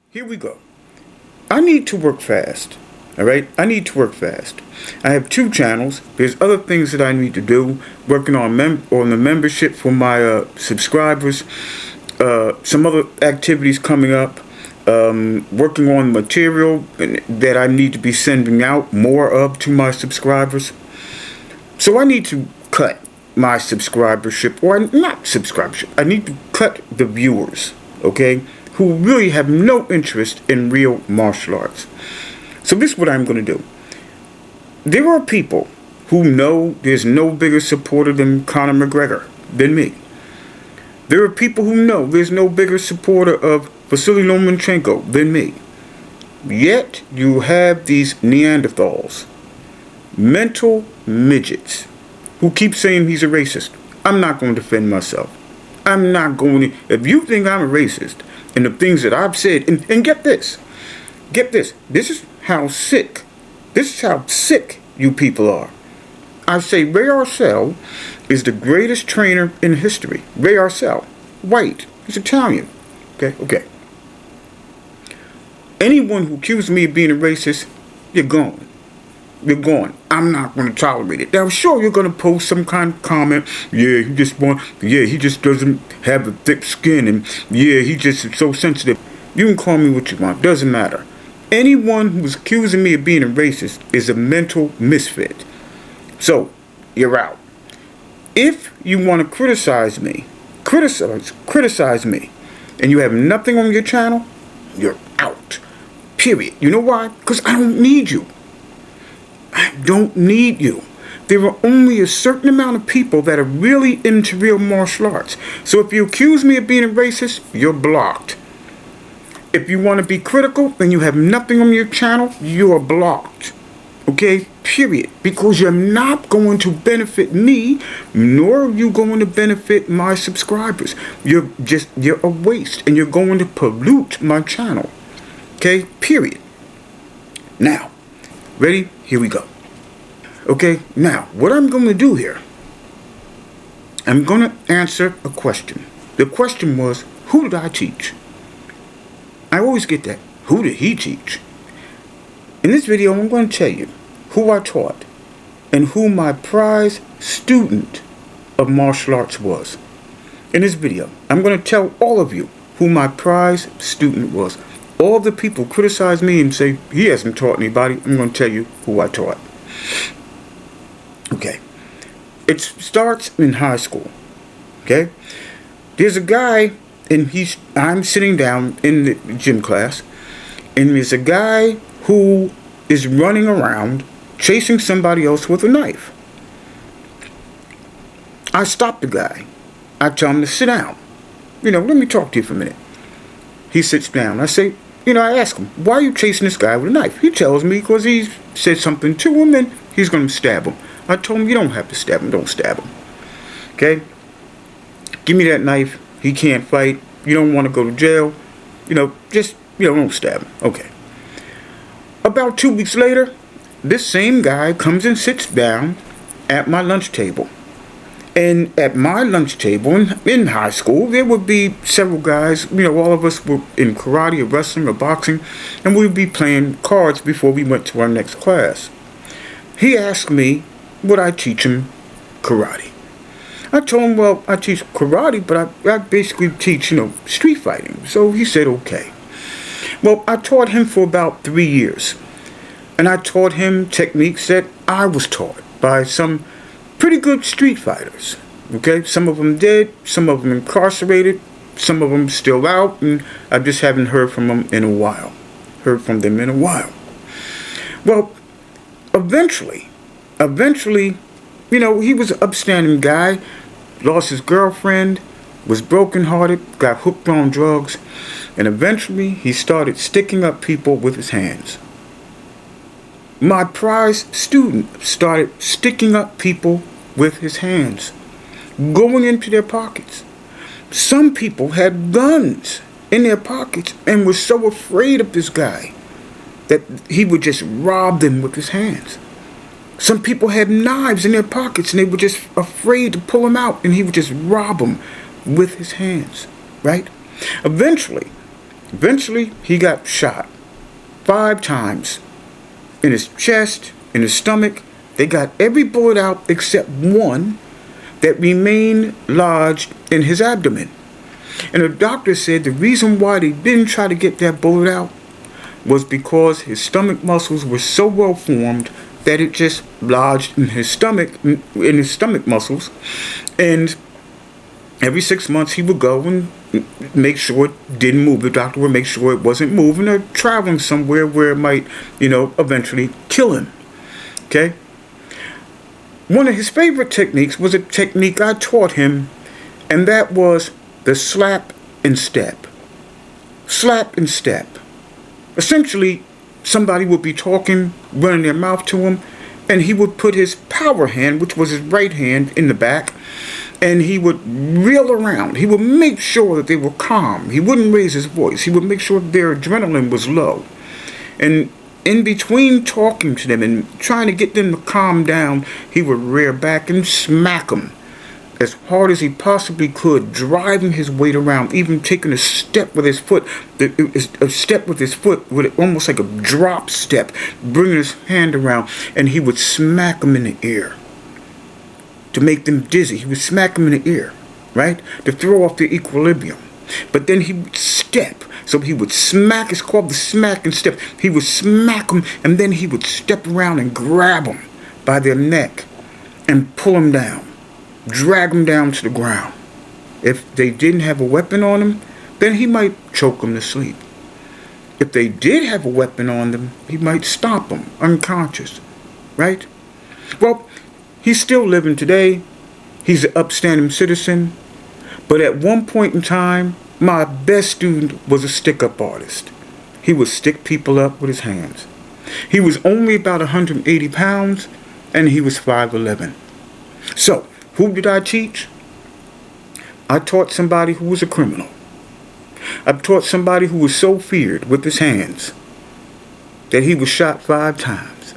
Here we go. I need to work fast. All right, I need to work fast. I have two channels. There's other things that I need to do. Working on the membership for my subscribers. Some other activities coming up. Working on material that I need to be sending out more of to my subscribers. So I need to cut my subscribership, or not subscribership. I need to cut the viewers, okay, who really have no interest in real martial arts. So this is what I'm going to do. There are people who know there's no bigger supporter than Conor McGregor, than me. There are people who know there's no bigger supporter of Vasily Lomachenko than me. Yet you have these Neanderthals, mental midgets, who keep saying he's a racist. I'm not going to defend myself. I'm not going to. If you think I'm a racist, and the things that I've said, and get this, this is how sick you people are. I say Ray Arcel is the greatest trainer in history. Ray Arcel, white, he's Italian. Okay. Anyone who accuses me of being a racist, you're gone. You're gone. I'm not going to tolerate it. Now, I'm sure you're going to post some kind of comment. Yeah, he just doesn't have a thick skin, and yeah, he just is so sensitive. You can call me what you want. Doesn't matter. Anyone who's accusing me of being a racist is a mental misfit. So, you're out. If you want to criticize me, and you have nothing on your channel, you're out. Period. You know why? Because I don't need you. I don't need you. There are only a certain amount of people that are really into real martial arts. So if you accuse me of being a racist, you're blocked. If you want to be critical and you have nothing on your channel, you are blocked. Okay? Period. Because you're not going to benefit me, nor are you going to benefit my subscribers. You're a waste, and you're going to pollute my channel. Okay? Period. Now, ready? Here we go. Okay, now, what I'm going to do here, I'm going to answer a question. The question was, who did I teach? I always get that. Who did he teach? In this video, I'm going to tell you who I taught and who my prize student of martial arts was. In this video, I'm going to tell all of you who my prize student was. All the people criticize me and say, he hasn't taught anybody. I'm going to tell you who I taught. Okay. It starts in high school. Okay. There's a guy, and I'm sitting down in the gym class, and there's a guy who is running around chasing somebody else with a knife. I stop the guy. I tell him to sit down. Let me talk to you for a minute. He sits down. I say, I ask him, why are you chasing this guy with a knife? He tells me because he said something to him and he's going to stab him. I told him, you don't have to stab him. Don't stab him. Okay? Give me that knife. He can't fight. You don't want to go to jail. Don't stab him. Okay. About 2 weeks later, this same guy comes and sits down at my lunch table. And at my lunch table in high school, there would be several guys, all of us were in karate or wrestling or boxing, and we would be playing cards before we went to our next class. He asked me, would I teach him karate? I told him, well, I teach karate, but I basically teach, street fighting. So he said, okay. Well, I taught him for about 3 years. And I taught him techniques that I was taught by some pretty good street fighters. Okay, some of them dead, some of them incarcerated, some of them still out, and I just haven't heard from them in a while. Well, eventually, he was an upstanding guy, lost his girlfriend, was brokenhearted, got hooked on drugs, and eventually he started sticking up people with his hands. My prize student started sticking up people with his hands, going into their pockets. Some people had guns in their pockets and were so afraid of this guy that he would just rob them with his hands. Some people had knives in their pockets and they were just afraid to pull them out, and he would just rob them with his hands, right? Eventually, Eventually, he got shot 5 times. In his chest, in his stomach. They got every bullet out except one that remained lodged in his abdomen. And the doctor said the reason why they didn't try to get that bullet out was because his stomach muscles were so well formed that it just lodged in his stomach muscles. And every 6 months he would go and make sure it didn't move. The doctor would make sure it wasn't moving or traveling somewhere where it might, eventually kill him. Okay? One of his favorite techniques was a technique I taught him, and that was the slap and step. Slap and step. Essentially, somebody would be talking, running their mouth to him, and he would put his power hand, which was his right hand, in the back, and he would reel around. He would make sure that they were calm. He wouldn't raise his voice. He would make sure that their adrenaline was low. And in between talking to them and trying to get them to calm down, he would rear back and smack them as hard as he possibly could, driving his weight around, even taking a step with his foot, with almost like a drop step, bringing his hand around, and he would smack them in the ear to make them dizzy. He would smack them in the ear, right, to throw off their equilibrium. But then he would step. So he would smack, it's called the smack and step. He would smack them, and then he would step around and grab them by their neck and pull them down, drag them down to the ground. If they didn't have a weapon on them, then he might choke them to sleep. If they did have a weapon on them, he might stomp them unconscious, right? Well, he's still living today. He's an upstanding citizen. But at one point in time, my best student was a stick-up artist. He would stick people up with his hands. He was only about 180 pounds, and he was 5'11". So, who did I teach? I taught somebody who was a criminal. I taught somebody who was so feared with his hands that he was shot 5 times.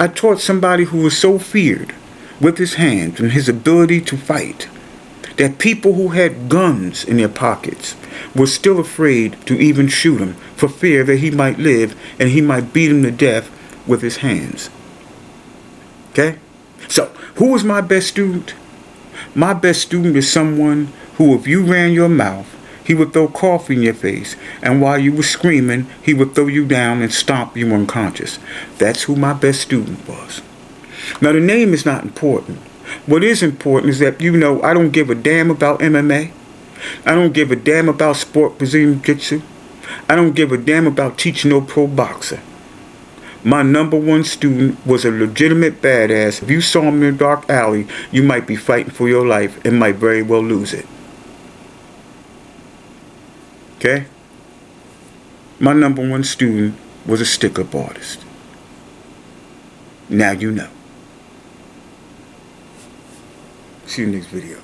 I taught somebody who was so feared with his hands and his ability to fight that people who had guns in their pockets were still afraid to even shoot him for fear that he might live and he might beat him to death with his hands. Okay? So, who was my best student? My best student is someone who, if you ran your mouth, he would throw coffee in your face, and while you were screaming, he would throw you down and stomp you unconscious. That's who my best student was. Now, the name is not important. What is important is that, I don't give a damn about MMA. I don't give a damn about sport Brazilian Jiu-Jitsu. I don't give a damn about teaching no pro boxer. My number one student was a legitimate badass. If you saw him in a dark alley, you might be fighting for your life and might very well lose it. Okay? My number one student was a stick-up artist. Now you know. See you next video.